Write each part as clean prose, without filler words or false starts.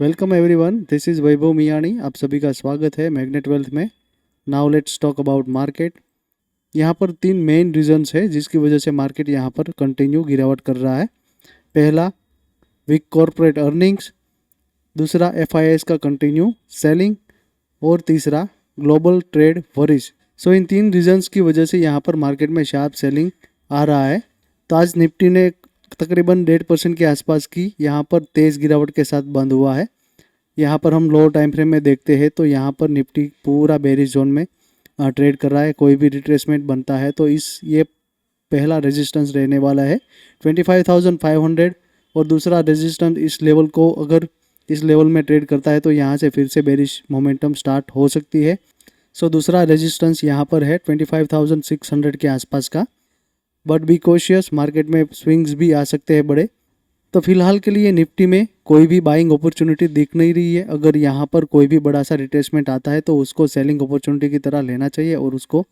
Welcome everyone, this is वैभव मियाणी। आप सभी का स्वागत है मैग्नेट वेल्थ में। Now let's talk about market. यहाँ पर तीन मेन रीजंस है जिसकी वजह से मार्केट यहाँ पर कंटिन्यू गिरावट कर रहा है। पहला, वीक कॉर्पोरेट अर्निंग्स। दूसरा, एफआईआईस का कंटिन्यू सेलिंग। और तीसरा, ग्लोबल ट्रेड वरीज। सो इन तीन रीजंस की वजह से यहाँ पर मार्केट में शार्प सेलिंग आ रहा है। तो आज निफ्टी ने तकरीबन 1.5% के आसपास की यहाँ पर तेज़ गिरावट के साथ बंद हुआ है। यहाँ पर हम लोअर टाइम फ्रेम में देखते हैं तो यहाँ पर निफ्टी पूरा बेरिश जोन में ट्रेड कर रहा है। कोई भी रिट्रेसमेंट बनता है तो ये पहला रेजिस्टेंस रहने वाला है 25,500 और दूसरा रेजिस्टेंस इस लेवल को अगर इस लेवल में ट्रेड करता है तो यहाँ से फिर से बेरिश मोमेंटम स्टार्ट हो सकती है। सो दूसरा रेजिस्टेंस यहाँ पर है 25,600 के आसपास का। बट बी कॉशियस, मार्केट में स्विंग्स भी आ सकते हैं बड़े। तो फिलहाल के लिए निफ्टी में कोई भी बाइंग अपॉर्चुनिटी दिख नहीं रही है। अगर यहाँ पर कोई भी बड़ा सा रिट्रेसमेंट आता है तो उसको सेलिंग अपॉर्चुनिटी की तरह लेना चाहिए और उसको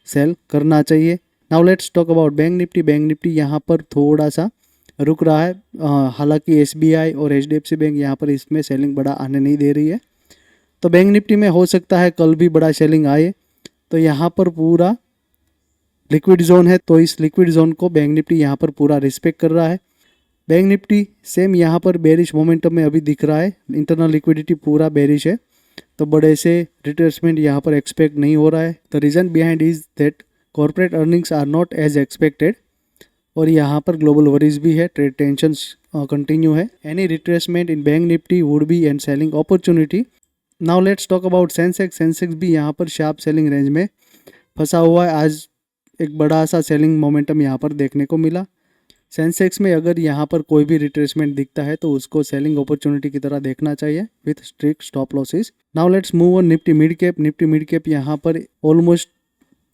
सेल करना चाहिए। Now let's talk about bank Nifty. Bank Nifty यहाँ पर थोड़ा सा रुक रहा है। हालांकि एसबीआई और एचडीएफसी बैंक यहाँ पर इसमें सेलिंग बड़ा आने नहीं दे रही है। तो बैंक निफ्टी में हो सकता है कल भी बड़ा सेलिंग आए। तो यहाँ पर पूरा लिक्विड जोन है, तो इस लिक्विड जोन को बैंक निफ्टी यहाँ पर पूरा रिस्पेक्ट कर रहा है। बैंक निफ्टी सेम यहाँ पर बेरिश मोमेंटम में अभी दिख रहा है। इंटरनल लिक्विडिटी पूरा बेरिश है, तो बड़े से रिट्रेसमेंट यहाँ पर एक्सपेक्ट नहीं हो रहा है। The reason behind is that corporate earnings are not as expected और यहाँ पर ग्लोबल वरीज भी है, ट्रेड टेंशंस कंटिन्यू है। Any retracement in bank Nifty would be and selling opportunity. Now let's talk about Sensex. Sensex भी यहाँ पर शार्प सेलिंग रेंज में फंसा हुआ है। आज एक बड़ा सा सेलिंग मोमेंटम यहाँ पर देखने को मिला। सेंसेक्स में अगर यहाँ पर कोई भी रिट्रेसमेंट दिखता है तो उसको सेलिंग अपॉर्चुनिटी की तरह देखना चाहिए with strict stop losses. Now let's move on Nifty mid cap. Nifty mid cap यहाँ पर ऑलमोस्ट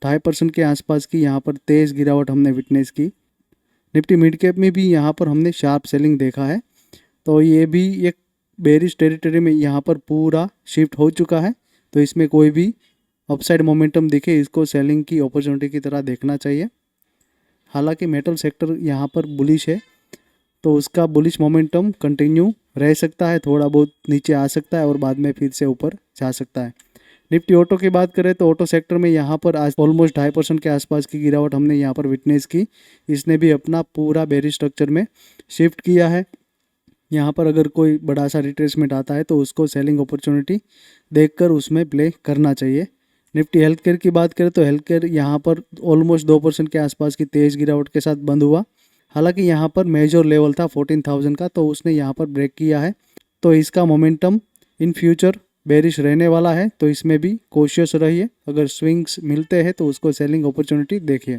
2.5% के आसपास की यहाँ पर तेज़ गिरावट हमने विटनेस की। निफ्टी मिड कैप में भी यहाँ पर हमने शार्प सेलिंग देखा है। तो ये भी एक बेरिश टेरिटरी में यहाँ पर पूरा शिफ्ट हो चुका है। तो इसमें कोई भी अपसाइड मोमेंटम दिखे इसको सेलिंग की अपॉर्चुनिटी की तरह देखना चाहिए। हालांकि मेटल सेक्टर यहाँ पर बुलिश है तो उसका बुलिश मोमेंटम कंटिन्यू रह सकता है, थोड़ा बहुत नीचे आ सकता है और बाद में फिर से ऊपर जा सकता है। निफ्टी ऑटो की बात करें तो ऑटो सेक्टर में यहाँ पर आज ऑलमोस्ट 2.5% के आसपास की गिरावट हमने यहाँ पर विटनेस की। इसने भी अपना पूरा बेरिश स्ट्रक्चर में शिफ्ट किया है। यहाँ पर अगर कोई बड़ा सा रिट्रेसमेंट आता है तो उसको सेलिंग अपॉर्चुनिटी देखकर उसमें प्ले करना चाहिए। निफ्टी हेल्थ केयर की बात करें तो हेल्थ केयर यहाँ पर ऑलमोस्ट 2% के आसपास की तेज़ गिरावट के साथ बंद हुआ। हालांकि यहाँ पर मेजर लेवल था 14,000 का, तो उसने यहाँ पर ब्रेक किया है। तो इसका मोमेंटम इन फ्यूचर बेरिश रहने वाला है, तो इसमें भी कोशियस रहिए। अगर स्विंग्स मिलते हैं तो उसको सेलिंग अपॉर्चुनिटी देखिए।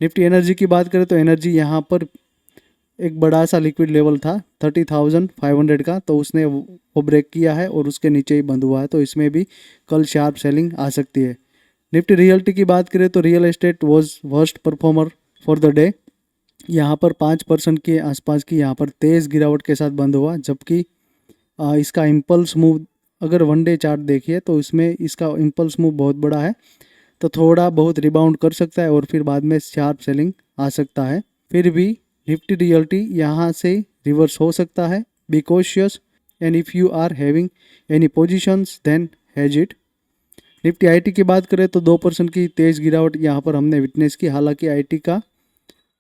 निफ्टी एनर्जी की बात करें तो एनर्जी यहाँ पर एक बड़ा सा लिक्विड लेवल था 30,500 का, तो उसने वो ब्रेक किया है और उसके नीचे ही बंद हुआ है। तो इसमें भी कल शार्प सेलिंग आ सकती है। निफ्टी रियल्टी की बात करें तो real estate was worst performer for the day. यहाँ पर 5% के आसपास की यहाँ पर तेज़ गिरावट के साथ बंद हुआ, जबकि इसका इम्पल्स मूव अगर वन डे चार्ट देखिए तो इसमें इसका इम्पल्स मूव बहुत बड़ा है। तो थोड़ा बहुत रिबाउंड कर सकता है और फिर बाद में शार्प सेलिंग आ सकता है। फिर भी निफ्टी रियल्टी यहाँ से रिवर्स हो सकता है। Be cautious and if you are having any positions then hedge it. Nifty IT की बात करें तो 2% की तेज़ गिरावट यहाँ पर हमने विटनेस की। हालांकि आईटी का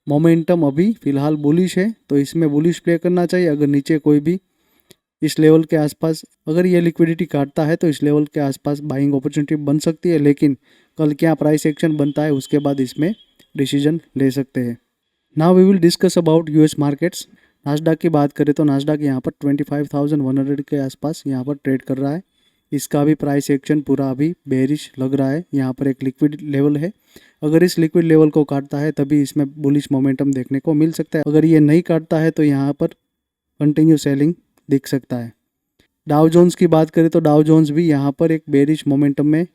मोमेंटम अभी फ़िलहाल बुलिश है, तो इसमें बुलिश प्ले करना चाहिए। अगर नीचे कोई भी इस लेवल के आसपास अगर ये लिक्विडिटी काटता है तो इस लेवल के आसपास बाइंग अपॉर्चुनिटी बन सकती है, लेकिन कल क्या प्राइस एक्शन बनता है उसके बाद इसमें डिसीजन ले सकते हैं। Now we will discuss about US markets. Nasdaq की बात करें तो नास्डा यहाँ पर 25,100 के आसपास यहाँ पर ट्रेड कर रहा है। इसका भी प्राइस एक्शन पूरा अभी बेरिश लग रहा है। यहाँ पर एक लिक्विड लेवल है, अगर इस लिक्विड लेवल को काटता है तभी इसमें बुलिश मोमेंटम देखने को मिल सकता है। अगर ये नहीं काटता है तो यहाँ पर कंटिन्यू सेलिंग दिख सकता है। डाउ जोन्स की बात करें तो डाउ जोन्स भी यहाँ पर एक बेरिश मोमेंटम में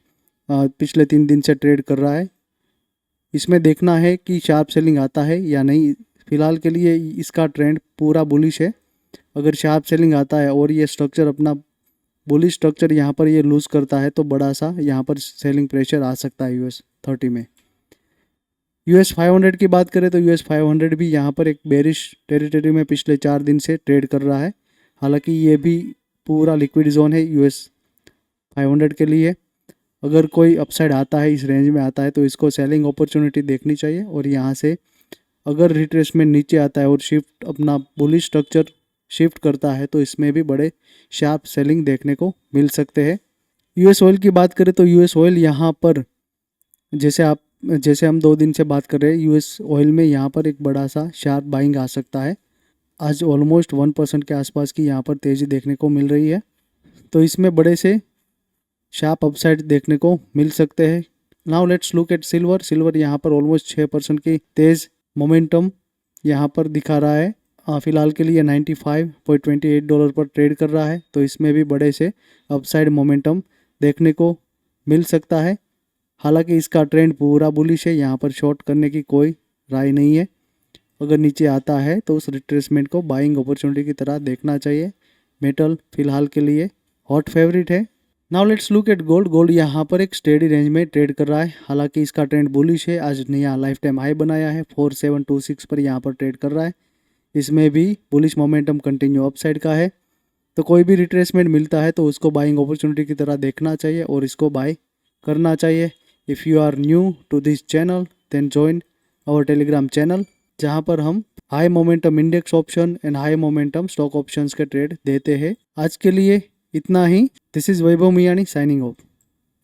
पिछले 3 दिन से ट्रेड कर रहा है। इसमें देखना है कि शार्प सेलिंग आता है या नहीं। फिलहाल के लिए इसका ट्रेंड पूरा बुलिश है। अगर शार्प सेलिंग आता है और ये स्ट्रक्चर अपना बुलिश स्ट्रक्चर यहाँ पर ये लूज़ करता है तो बड़ा सा यहाँ पर सेलिंग प्रेशर आ सकता है US 30 में। US 500 की बात करें तो US 500 भी यहाँ पर एक बेरिश टेरिटरी में पिछले 4 दिन से ट्रेड कर रहा है। हालांकि ये भी पूरा लिक्विड जोन है US 500 के लिए। अगर कोई अपसाइड आता है, इस रेंज में आता है, तो इसको सेलिंग अपॉर्चुनिटी देखनी चाहिए। और यहाँ से अगर रिट्रेसमेंट नीचे आता है और शिफ्ट अपना बुलिश स्ट्रक्चर शिफ्ट करता है तो इसमें भी बड़े शार्प सेलिंग देखने को मिल सकते हैं। US ऑयल की बात करें तो US ऑयल यहाँ पर जैसे हम 2 दिन से बात कर रहे हैं, US ऑयल में यहाँ पर एक बड़ा सा शार्प बाइंग आ सकता है। आज ऑलमोस्ट 1% के आसपास की यहाँ पर तेज़ी देखने को मिल रही है, तो इसमें बड़े से शार्प अपसाइड देखने को मिल सकते हैं। Now let's look at silver. Silver यहाँ पर ऑलमोस्ट 6% की तेज़ मोमेंटम यहाँ पर दिखा रहा है। फ़िलहाल के लिए $95.28 पर ट्रेड कर रहा है, तो इसमें भी बड़े से अपसाइड मोमेंटम देखने को मिल सकता है। हालांकि इसका ट्रेंड पूरा बुलिश है, यहाँ पर शॉर्ट करने की कोई राय नहीं है। अगर नीचे आता है तो उस रिट्रेसमेंट को बाइंग अपॉर्चुनिटी की तरह देखना चाहिए। मेटल फिलहाल के लिए हॉट फेवरेट है। Now let's look at gold. Gold यहाँ पर एक स्टेडी रेंज में ट्रेड कर रहा है। हालांकि इसका ट्रेंड बुलिश है, आज नया लाइफ टाइम हाई बनाया है, 4726 पर यहाँ पर ट्रेड कर रहा है। इसमें भी बुलिश मोमेंटम कंटिन्यू अपसाइड का है, तो कोई भी रिट्रेसमेंट मिलता है तो उसको बाइंग अपॉर्चुनिटी की तरह देखना चाहिए और इसको बाय करना चाहिए। If you are new to this channel then join our Telegram channel, जहाँ पर हम high momentum index option and high momentum stock options के ट्रेड देते हैं। आज के लिए इतना ही। This is Vaibhav Miyani signing of.